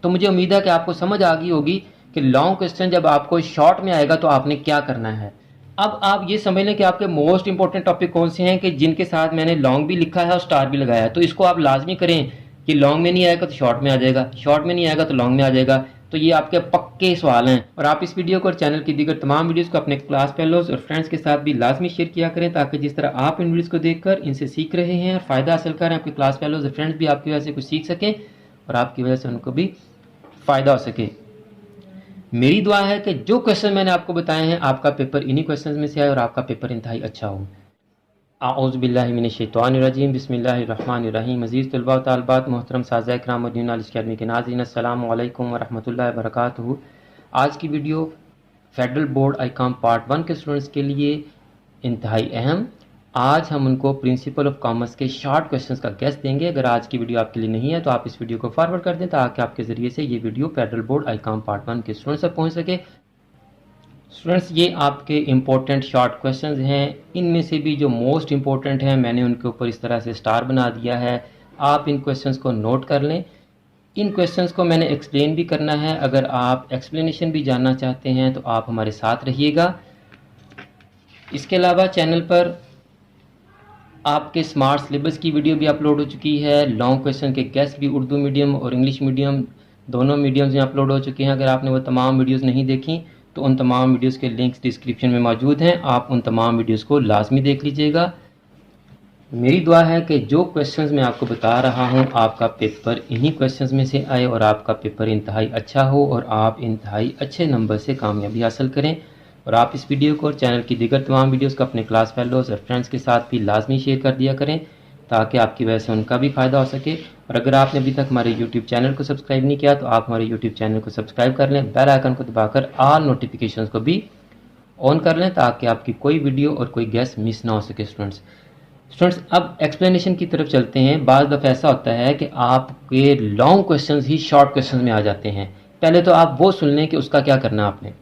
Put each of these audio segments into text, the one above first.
तो मुझे उम्मीद है कि आपको समझ आ गई होगी कि लॉन्ग क्वेश्चन जब आपको शॉर्ट में आएगा तो आपने क्या करना है। अब आप ये समझ लें कि आपके मोस्ट इंपॉर्टेंट टॉपिक कौन से हैं कि जिनके साथ मैंने लॉन्ग भी लिखा है और स्टार भी लगाया है। तो इसको आप लाजमी करें कि लॉन्ग में नहीं आएगा तो शॉर्ट में आ जाएगा, शॉर्ट में नहीं आएगा तो लॉन्ग में आ जाएगा। तो ये आपके पक्के सवाल हैं। और आप इस वीडियो को और चैनल की दीगर तमाम वीडियोस को अपने क्लास फेलोज और फ्रेंड्स के साथ भी लाजमी शेयर किया करें, ताकि जिस तरह आप इन वीडियोस को देखकर इनसे सीख रहे हैं और फ़ायदा हासिल कर रहे हैं, आपके क्लास फेलोज और फ्रेंड्स भी आपकी वजह से कुछ सीख सकें और आपकी वजह से उनको भी फ़ायदा हो सके। मेरी दुआ है कि जो क्वेश्चन मैंने आपको बताए हैं आपका पेपर इन्हीं क्वेश्चन में से आए और आपका पेपर इंतहाई अच्छा हो। आऊज़ु बिल्लाहि मिनश्शैतानिर्रजीम, बिस्मिल्लाहिर्रहमानिर्रहीम। अज़ीज़ तलबा व तालिबात, मोहतरम साज़ा इकराम और दीन अकादमी के नाज़रीन, अस्सलामु अलैकुम व रहमतुल्लाहि व बरकातुहू। आज की video federal board Icom part 1 के स्टूडेंट्स के लिए इंतहाई अहम। आज हम उनको प्रिंसिपल ऑफ कॉमर्स के शॉर्ट क्वेश्चंस का गेस देंगे। अगर आज की वीडियो आपके लिए नहीं है तो आप इस वीडियो को फॉरवर्ड कर दें, ताकि आपके ज़रिए से ये video federal board Icom part 1 के स्टूडेंट्स तक पहुँच सके। स्टूडेंट्स, ये आपके इम्पोर्टेंट शॉर्ट क्वेश्चंस हैं। इनमें से भी जो मोस्ट इम्पोर्टेंट हैं मैंने उनके ऊपर इस तरह से स्टार बना दिया है। आप इन क्वेश्चंस को नोट कर लें। इन क्वेश्चंस को मैंने एक्सप्लेन भी करना है। अगर आप एक्सप्लेनेशन भी जानना चाहते हैं तो आप हमारे साथ रहिएगा। इसके अलावा चैनल पर आपके स्मार्ट सिलेबस की वीडियो भी अपलोड हो चुकी है। लॉन्ग क्वेश्चन के गेस भी उर्दू मीडियम और इंग्लिश मीडियम दोनों मीडियम्स में अपलोड हो चुके हैं। अगर आपने वो तमाम वीडियोस नहीं देखी तो उन तमाम वीडियोस के लिंक्स डिस्क्रिप्शन में मौजूद हैं, आप उन तमाम वीडियोस को लाजमी देख लीजिएगा। मेरी दुआ है कि जो क्वेश्चंस मैं आपको बता रहा हूं आपका पेपर इन्हीं क्वेश्चंस में से आए और आपका पेपर इंतहाई अच्छा हो और आप इंतहाई अच्छे नंबर से कामयाबी हासिल करें। और आप इस वीडियो को और चैनल की दीगर तमाम वीडियोस को अपने क्लास फेलोज और फ्रेंड्स के साथ भी लाजमी शेयर कर दिया करें, ताकि आपकी वजह से उनका भी फ़ायदा हो सके। और अगर आपने अभी तक हमारे YouTube चैनल को सब्सक्राइब नहीं किया तो आप हमारे YouTube चैनल को सब्सक्राइब कर लें, बेल आइकन को दबाकर ऑल नोटिफिकेशंस को भी ऑन कर लें, ताकि आपकी कोई वीडियो और कोई गेस मिस ना हो सके। स्टूडेंट्स, अब एक्सप्लेनेशन की तरफ चलते हैं। बाज़ दफ़ा ऐसा होता है कि आपके लॉन्ग क्वेश्चंस ही शॉर्ट क्वेश्चंस में आ जाते हैं। पहले तो आप वो सुन लें कि उसका क्या करना है आपने।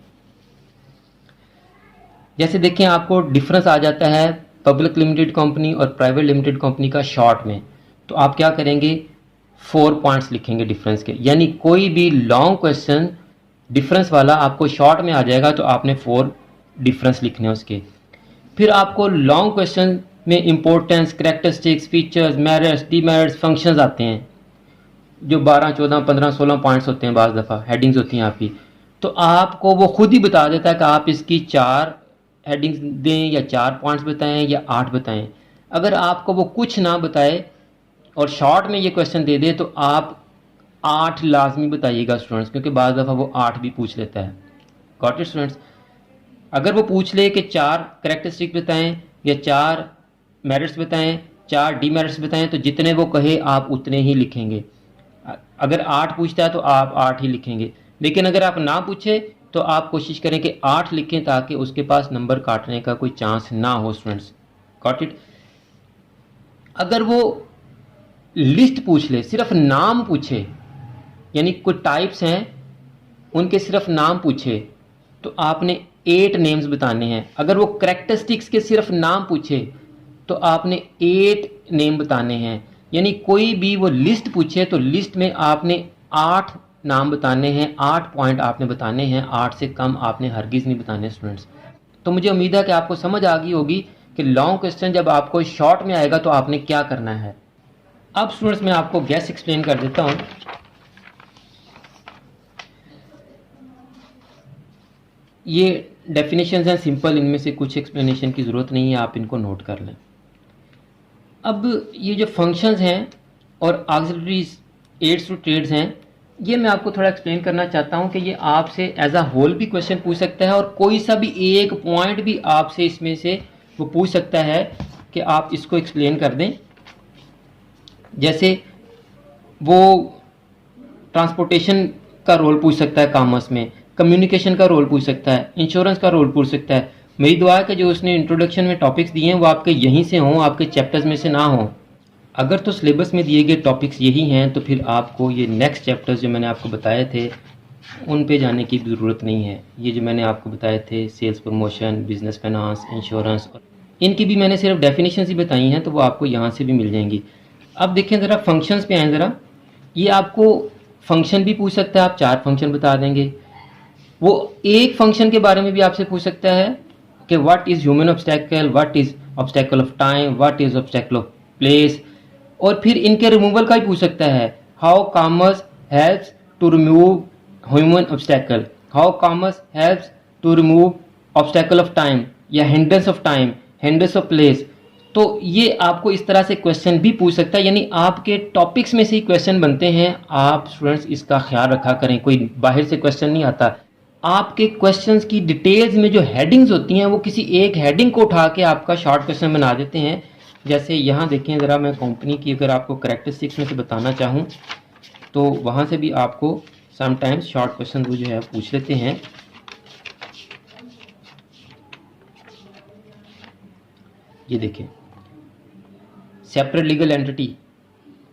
जैसे देखें, आपको डिफरेंस आ जाता है पब्लिक लिमिटेड कंपनी और प्राइवेट लिमिटेड कंपनी का शॉर्ट में। तो आप क्या करेंगे, 4 पॉइंट्स लिखेंगे डिफरेंस के। यानी कोई भी लॉन्ग क्वेश्चन डिफरेंस वाला आपको शॉर्ट में आ जाएगा तो आपने 4 डिफरेंस लिखने हैं उसके। फिर आपको लॉन्ग क्वेश्चन में importance, characteristics, features, merits, demerits, functions आते हैं, जो 12, 14, 15, 16 पॉइंट्स होते हैं, बाज़ दफ़ा हेडिंग्स होती हैं आपकी। तो आपको वो खुद ही बता देता है कि आप इसकी 4 हेडिंग्स दें या 4 पॉइंट्स बताएं या 8 बताएं। अगर आपको वो कुछ ना बताए और शॉर्ट में ये क्वेश्चन दे दे तो आप 8 लाजमी बताइएगा स्टूडेंट्स, क्योंकि बाज़ दफ़ा वो 8 भी पूछ लेता है। Got it students? अगर वो पूछ ले कि 4 कैरेक्टरिस्टिक बताएं या 4 मेरिट्स बताएं, 4 डीमेरिट्स बताएं, तो जितने वो कहे आप उतने ही लिखेंगे। अगर 8 पूछता है तो आप 8 ही लिखेंगे। लेकिन अगर आप ना पूछे तो आप कोशिश करें कि 8 लिखें, ताकि उसके पास नंबर काटने का कोई चांस ना हो स्टूडेंट्स। Got it? अगर वो लिस्ट पूछ ले, सिर्फ नाम पूछे, यानी कुछ टाइप्स हैं उनके सिर्फ नाम पूछे, तो आपने 8 नेम्स बताने हैं। अगर वो कैरेक्टरिस्टिक्स के सिर्फ नाम पूछे तो आपने 8 नेम बताने हैं। यानी कोई भी वो लिस्ट पूछे तो लिस्ट में आपने 8 नाम बताने हैं, 8 पॉइंट आपने बताने हैं, 8 से कम आपने हरगिज़ नहीं बताने स्टूडेंट्स। तो मुझे उम्मीद है कि आपको समझ आ गई होगी कि लॉन्ग क्वेश्चन जब आपको शॉर्ट में आएगा तो आपने क्या करना है। अब स्टूडेंट्स, मैं आपको गेस एक्सप्लेन कर देता हूँ। ये डेफिनेशंस हैं सिंपल, इनमें से कुछ एक्सप्लेनेशन की ज़रूरत नहीं है, आप इनको नोट कर लें। अब ये जो फंक्शंस हैं और ऑक्सिलरी एड्स टू ट्रेड्स हैं, ये मैं आपको थोड़ा एक्सप्लेन करना चाहता हूँ कि ये आपसे एज अ होल भी क्वेश्चन पूछ सकता है और कोई सा भी एक पॉइंट भी आपसे इसमें से वो पूछ सकता है कि आप इसको एक्सप्लेन कर दें। जैसे वो ट्रांसपोर्टेशन का रोल पूछ सकता है कॉमर्स में, कम्युनिकेशन का रोल पूछ सकता है, इंश्योरेंस का रोल पूछ सकता है। मेरी दुआ है कि जो उसने इंट्रोडक्शन में टॉपिक्स दिए हैं वो आपके यहीं से हों, आपके चैप्टर्स में से ना हों। अगर तो सिलेबस में दिए गए टॉपिक्स यही हैं तो फिर आपको ये नेक्स्ट चैप्टर्स जो मैंने आपको बताए थे उन पे जाने की ज़रूरत नहीं है। ये जो मैंने आपको बताए थे, sales promotion, business finance, insurance, इनकी भी मैंने सिर्फ डेफिनेशन ही बताई हैं, तो वो आपको यहाँ से भी मिल जाएंगी। अब देखें ज़रा फंक्शंस पे आएँ ज़रा। ये आपको फंक्शन भी पूछ सकता है, आप 4 फंक्शन बता देंगे। वो एक फंक्शन के बारे में भी आपसे पूछ सकता है कि what is human obstacle, what is obstacle of time, what is obstacle of place. और फिर इनके रिमूवल का भी पूछ सकता है, how commerce helps to remove human obstacle, how commerce helps to remove obstacle of time, या hindrance of time, hindrance of place. तो ये आपको इस तरह से क्वेश्चन भी पूछ सकता है, यानी आपके टॉपिक्स में से ही क्वेश्चन बनते हैं। आप स्टूडेंट्स इसका ख्याल रखा करें, कोई बाहर से क्वेश्चन नहीं आता। आपके क्वेश्चंस की डिटेल्स में जो हेडिंग्स होती हैं वो किसी एक हेडिंग को उठा के आपका शॉर्ट क्वेश्चन बना देते हैं। जैसे यहाँ देखें ज़रा, मैं कंपनी की अगर आपको करेक्टरिस्टिक्स में से बताना चाहूँ तो वहाँ से भी आपको समटाइम्स शॉर्ट क्वेश्चन वो जो है पूछ लेते हैं। ये देखें, separate legal entity,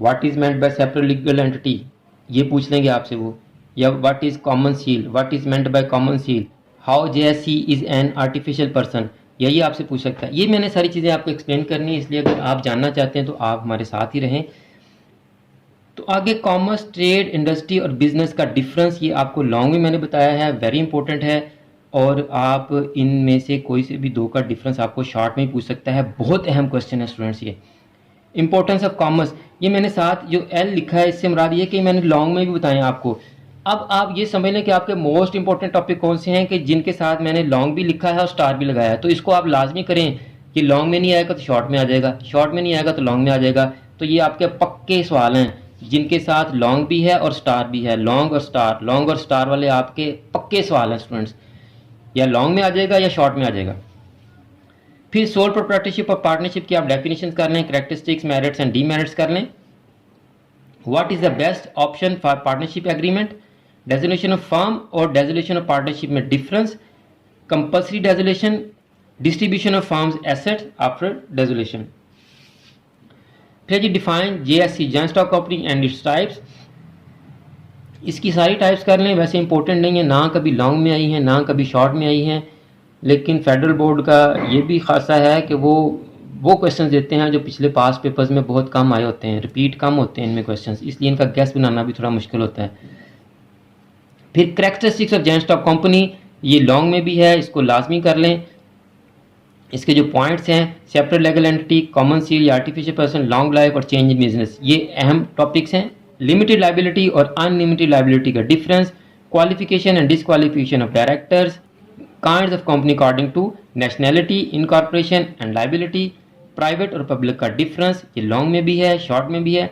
what is meant by separate legal entity, ये पूछ लेंगे आपसे वो। या what is common seal, what is meant by common seal, how JSC is an artificial person, यही आपसे पूछ सकता है। ये मैंने सारी चीज़ें आपको एक्सप्लेन करनी है, इसलिए अगर आप जानना चाहते हैं तो आप हमारे साथ ही रहें। तो आगे कॉमर्स, ट्रेड, इंडस्ट्री और बिजनेस का डिफरेंस, ये आपको लॉन्ग में मैंने बताया है, वेरी इंपॉर्टेंट है। और आप इनमें से कोई से भी 2 का डिफरेंस आपको शॉर्ट में ही पूछ सकता है। बहुत अहम क्वेश्चन है स्टूडेंट्स ये। इंपॉर्टेंस ऑफ कॉमर्स, ये मैंने साथ जो एल लिखा है इससे मुराद ये कि मैंने लॉन्ग में भी बताया आपको। अब आप ये समझ लें कि आपके मोस्ट इंपॉर्टेंट टॉपिक कौन से हैं कि जिनके साथ मैंने लॉन्ग भी लिखा है और स्टार भी लगाया है। तो इसको आप लाजमी करें कि लॉन्ग में नहीं आएगा तो शॉर्ट में आ जाएगा, शॉर्ट में नहीं आएगा तो लॉन्ग में आ जाएगा। तो ये आपके पक्के सवाल हैं जिनके साथ लॉन्ग भी है और स्टार भी है। लॉन्ग और स्टार वाले आपके पक्के सवाल हैं स्टूडेंट्स, या लॉन्ग में आ जाएगा या शॉर्ट में आ जाएगा। फिर सोल प्रोप्राइटरशिप और पार्टनरशिप की आप डेफिनेशन कर लें, करेक्टरिस्टिक्स, मेरिट्स एंड डीमेरिट्स कर लें। What is the best option for partnership agreement, dissolution of firm और डेजोल्यूशन ऑफ पार्टनरशिप में difference, compulsory dissolution, distribution of firms assets after dissolution. फिर जी define JSC, joint stock company and its types. इसकी सारी types कर लें, वैसे important नहीं है, ना कभी लॉन्ग में आई हैं ना कभी शॉर्ट में आई हैं। लेकिन फेडरल बोर्ड का ये भी खासा है कि वो क्वेश्चन देते हैं जो पिछले पास पेपर्स में बहुत कम आए होते हैं, रिपीट कम होते हैं इनमें क्वेश्चन, इसलिए इनका गैस बनाना भी थोड़ा मुश्किल होता है। फिर characteristics of joint stock company, ये लॉन्ग में भी है, इसको लाजमी कर लें। इसके जो पॉइंट्स हैं, separate legal entity, common seal या आर्टिफिशियल पर्सन, लॉन्ग लाइफ और चेंज इन बिजनेस, ये अहम टॉपिक्स हैं। लिमिटेड लाइबिलिटी और अनलिमिटेड लाइबिलिटी का difference, qualification and disqualification of directors, kinds of company according to nationality, incorporation and liability, private और public का difference, ये लॉन्ग में भी है शॉर्ट में भी है।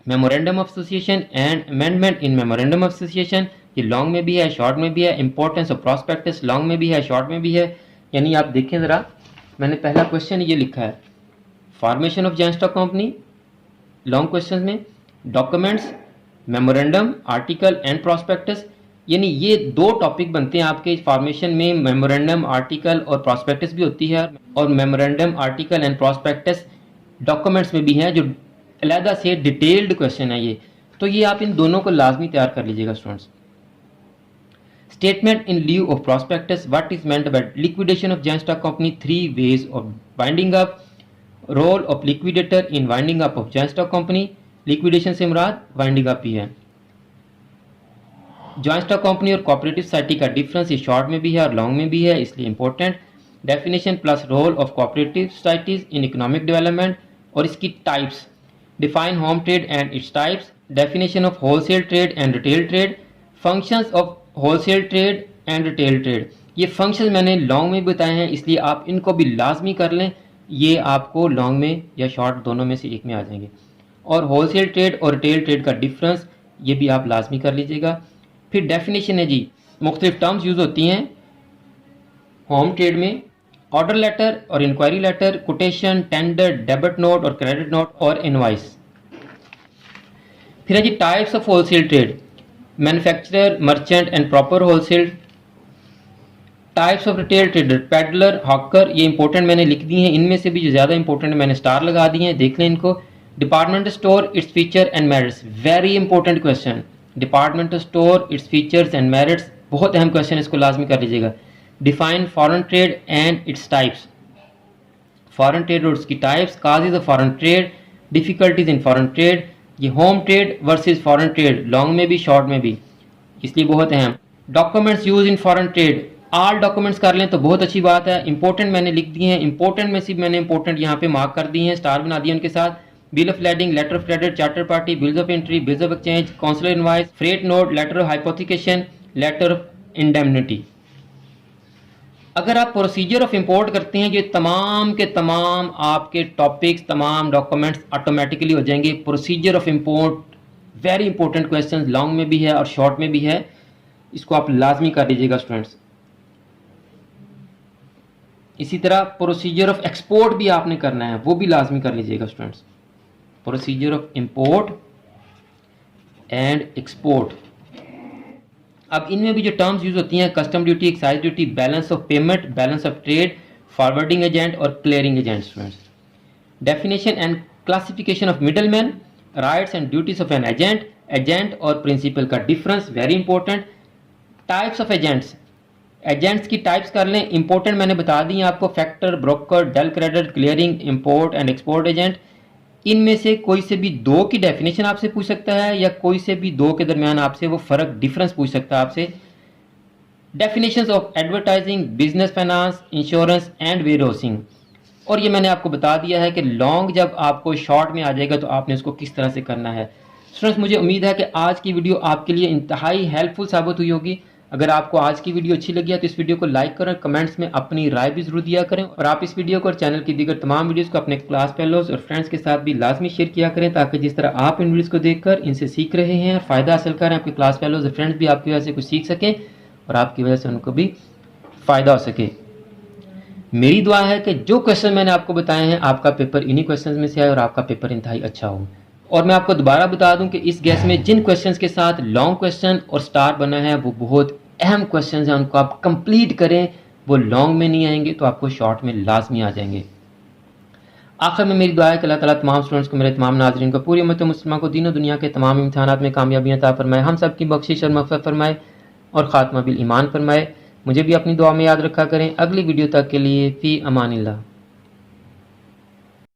Memorandum of association and amendment in memorandum of association, ये लॉन्ग में भी है शॉर्ट में भी है। इंपॉर्टेंस ऑफ प्रॉस्पेक्टस, लॉन्ग में भी है शॉर्ट में भी है। यानी आप देखें ज़रा, मैंने पहला क्वेश्चन ये लिखा है, formation of joint stock company long question में, documents, memorandum, article and prospectus, यानी ये 2 टॉपिक बनते हैं आपके फॉर्मेशन में। मेमोरेंडम, आर्टिकल और प्रॉस्पेक्टस भी होती है, और memorandum, article and prospectus documents में भी है, जो अलहदा से डिटेल्ड क्वेश्चन है ये। तो ये आप इन दोनों को लाजमी तैयार कर लीजिएगा students. Statement in lieu of prospectus, what is meant by liquidation of joint stock company, 3 ways of winding up, role of liquidator in winding up of joint stock company, liquidation से मुराद वाइंडिंग अप ही है। Joint stock company और cooperative society का difference, ये short में भी है और लॉन्ग में भी है, इसलिए important. Definition plus role of cooperative societies in economic development और इसकी types, define home trade and its types, definition of wholesale trade and retail trade, functions of wholesale trade and retail trade. ये functions मैंने long में बताए हैं, इसलिए आप इनको भी लाजमी कर लें, ये आपको लॉन्ग में या शॉर्ट दोनों में से एक में आ जाएंगे। और होलसेल ट्रेड और रिटेल ट्रेड का डिफरेंस, ये भी आप लाजमी कर लीजिएगा। फिर डेफिनेशन है जी, मुख्तलिफ टर्म्स यूज़ होती हैं होम ट्रेड में, ऑर्डर लेटर और inquiry letter, quotation, tender, debit note और क्रेडिट नोट और इनवाइस। फिर है जी types of wholesale trade, manufacturer, merchant and proper wholesale. Types of retail trader, pedlar, hawker, ये इंपॉर्टेंट मैंने लिख दी हैं, इनमें से भी जो ज़्यादा इंपॉर्टेंट मैंने स्टार लगा दिए हैं, देख लें इनको। Departmental store, its feature and merits, very important question. Departmental store, its features and merits, बहुत अहम क्वेश्चन, इसको लाजमी कर लीजिएगा। Define foreign trade and its types, foreign trade और उसकी types, causes of foreign trade, difficulties in foreign trade, ये home trade versus foreign trade, long में भी शॉर्ट में भी, इसलिए बहुत अहम। Documents use in foreign trade, all documents कर लें तो बहुत अच्छी बात है। इंपॉर्टेंट मैंने लिख दिए हैं, इंपॉर्टेंट में सिर्फ मैंने इंपॉर्टेंट यहाँ पे मार्क कर दिए हैं, स्टार बना दिए उनके साथ। Bill of lading, letter of credit, charter party, bills of entry, bills of exchange, consular invoice, freight note, letter of hypothecation, letter of indemnity. अगर आप प्रोसीजर ऑफ इंपोर्ट करते हैं, ये तमाम के तमाम आपके टॉपिक्स, तमाम डॉक्यूमेंट्स ऑटोमेटिकली हो जाएंगे। Procedure of import very important question, long में भी है और शॉर्ट में भी है, इसको आप लाजमी कर लीजिएगा स्टूडेंट्स। इसी तरह प्रोसीजर ऑफ एक्सपोर्ट भी आपने करना है, वो भी लाजमी कर लीजिएगा students. Procedure of import and export. अब इनमें भी जो टर्म्स यूज होती हैं, custom duty, excise duty, balance of payment, balance of trade, forwarding agent और clearing agent students. Definition and classification of middleman, rights and duties of an agent, agent और principal का difference very important. Types of agents, agents की types कर लें, important मैंने बता दी आपको, factor, broker, del credit, clearing, import and export agent. इनमें से कोई से भी दो की डेफिनेशन आपसे पूछ सकता है या कोई से भी दो के दरमियान आपसे वो फर्क डिफरेंस पूछ सकता है आपसे। Definitions of advertising, business finance, insurance and warehousing. और ये मैंने आपको बता दिया है कि लॉन्ग जब आपको शॉर्ट में आ जाएगा तो आपने उसको किस तरह से करना है। स्टूडेंट्स, मुझे उम्मीद है कि आज की वीडियो आपके लिए इंतहाई हेल्पफुल साबित हुई होगी। अगर आपको आज की वीडियो अच्छी लगी है तो इस वीडियो को लाइक करें, कमेंट्स में अपनी राय भी जरूर दिया करें और आप इस वीडियो को और चैनल की दीगर तमाम वीडियोस को अपने क्लास फेलोज और फ्रेंड्स के साथ भी लाजमी शेयर किया करें, ताकि जिस तरह आप इन वीडियोस को देखकर इनसे सीख रहे हैं और फ़ायदा हासिल करें, आपके क्लास फेलोज और फ्रेंड्स भी आपकी वजह से कुछ सीख सकें और आपकी वजह से उनको भी फ़ायदा हो सके। मेरी दुआ है कि जो क्वेश्चन मैंने आपको बताए हैं, आपका पेपर इन्हीं क्वेश्चन में से आए और आपका पेपर इंतहाई अच्छा हो। और मैं आपको दोबारा बता दूं कि इस गैस में जिन क्वेश्चंस के साथ लॉन्ग क्वेश्चन और स्टार बना है वो बहुत अहम क्वेश्चंस हैं, उनको आप कंप्लीट करें, वो लॉन्ग में नहीं आएंगे तो आपको शॉर्ट में लाजमी आ जाएंगे। आखिर में मेरी दुआ है कि अल्लाह ताला तमाम स्टूडेंट्स को, मेरे तमाम नाज़रीन को, पूरी उम्मत मुस्लिमा को दीन और दुनिया के तमाम इम्तिहानात में कामयाबियाँ अता फरमाए, हम सब की बख्शिश और मग़फ़िरत फरमाए और ख़ात्मा बिल ईमान फरमाए। मुझे भी अपनी दुआ में याद रखा करें। अगली वीडियो तक के लिए फ़ी अमानिल्लाह।